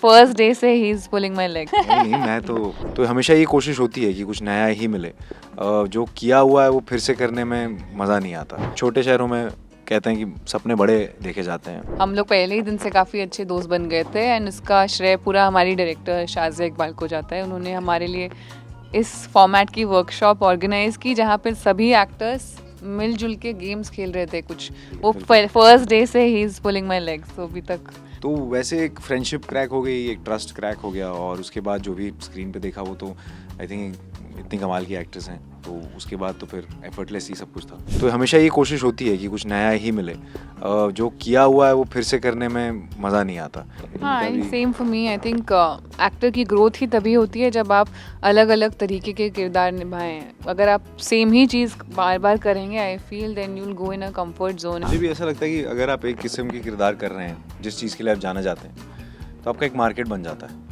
First day से he is pulling my leg. नहीं मैं तो हमेशा ये कोशिश होती है कि कुछ नया ही मिले। जो किया हुआ है वो फिर से करने में मज़ा नहीं आता। छोटे शहरों में कहते हैं कि सपने बड़े देखे जाते हैं। हम लोग पहले ही दिन से काफ़ी अच्छे दोस्त बन गए थे एंड इसका श्रेय पूरा हमारी डायरेक्टर शाज़िया इकबाल को जाता है। उन्होंने हमारे लिए इस फॉर्मेट की वर्कशॉप ऑर्गेनाइज की जहाँ पे सभी एक्टर्स मिलजुल के गेम्स खेल रहे थे कुछ। वो फर्स्ट डे से he is pulling my legs, तो अभी तक तो वैसे एक फ्रेंडशिप क्रैक हो गई, एक ट्रस्ट क्रैक हो गया और उसके बाद जो भी स्क्रीन पे देखा वो तो आई थिंक इतनी कमाल की एक्ट्रेस हैं, तो उसके बाद तो फिर एफर्टलेस ही सब कुछ था। तो हमेशा ये कोशिश होती है कि कुछ नया ही मिले। जो किया हुआ है वो फिर से करने में मज़ा नहीं आता। हाँ, and same for me. I think actor की ग्रोथ ही तभी होती है जब आप अलग अलग तरीके के किरदार निभाएं। अगर आप सेम ही चीज़ बार बार करेंगे, I feel then you will go in a comfort zone. मुझे भी ऐसा लगता है कि अगर आप एक किस्म की किरदार कर रहे हैं, जिस चीज़ के लिए आप जाना चाहते हैं, तो आपका एक मार्केट बन जाता है।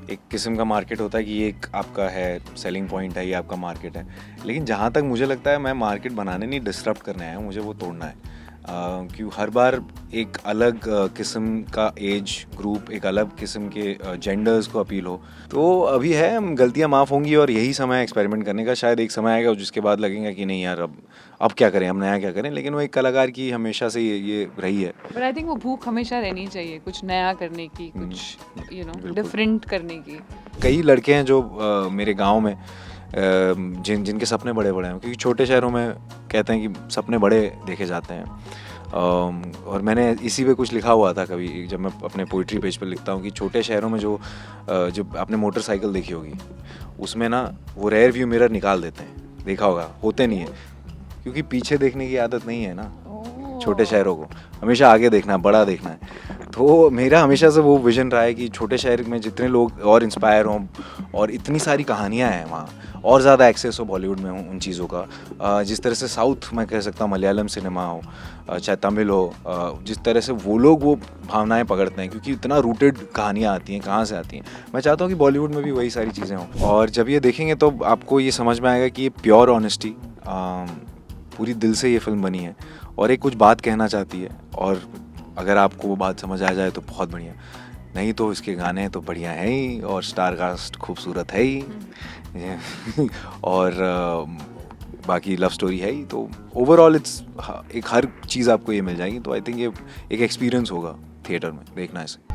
एक किस्म का मार्केट होता है कि ये एक आपका है सेलिंग पॉइंट है, ये आपका मार्केट है। लेकिन जहाँ तक मुझे लगता है मैं मार्केट बनाने नहीं, डिसरप्ट करने आया हूँ, मुझे वो तोड़ना है। क्यों हर बार एक अलग किस्म का एज ग्रुप, एक अलग किस्म के जेंडर्स को अपील हो। तो अभी है, हम गलतियाँ माफ़ होंगी और यही समय है एक्सपेरिमेंट करने का। शायद एक समय आएगा जिसके बाद लगेगा कि नहीं यार, अब क्या करें, हम नया क्या करें। लेकिन वो एक कलाकार की हमेशा से ये रही है। बट आई थिंक वो भूख हमेशा रहनी चाहिए कुछ नया करने की, कुछ डिफरेंट करने की। कई लड़के हैं जो मेरे गांव में जिनके सपने बड़े बड़े हैं, क्योंकि छोटे शहरों में कहते हैं कि सपने बड़े देखे जाते हैं। और मैंने इसी पे कुछ लिखा हुआ था कभी, जब मैं अपने पोइट्री पेज पर लिखता हूँ कि छोटे शहरों में जो आपने मोटरसाइकिल देखी होगी, उसमें ना वो रेयर व्यू मिरर निकाल देते हैं, देखा होगा, होते नहीं है, क्योंकि पीछे देखने की आदत नहीं है ना छोटे शहरों को, हमेशा आगे देखना है, बड़ा देखना है। तो मेरा हमेशा से वो विजन रहा है कि छोटे शहर में जितने लोग और इंस्पायर हों और इतनी सारी कहानियाँ हैं वहाँ, और ज़्यादा एक्सेस हो बॉलीवुड में उन चीज़ों का। जिस तरह से साउथ में कह सकता हूँ मलयालम सिनेमा हो, चाहे तमिल हो, जिस तरह से वो लोग वो भावनाएं पकड़ते हैं, क्योंकि इतना रूटेड कहानियाँ आती हैं, कहाँ से आती हैं। मैं चाहता हूँ कि बॉलीवुड में भी वही सारी चीज़ें हों, और जब ये देखेंगे तो आपको ये समझ में आएगा कि ये प्योर ऑनेस्टी, पूरी दिल से ये फिल्म बनी है और एक कुछ बात कहना चाहती है। और अगर आपको वो बात समझ आ जाए तो बहुत बढ़िया, नहीं तो इसके गाने तो बढ़िया हैं ही और स्टार कास्ट खूबसूरत है ही और बाकी लव स्टोरी है ही। तो ओवरऑल इट्स एक हर चीज़ आपको ये मिल जाएगी। तो आई थिंक ये एक एक्सपीरियंस होगा थिएटर में देखना इसे।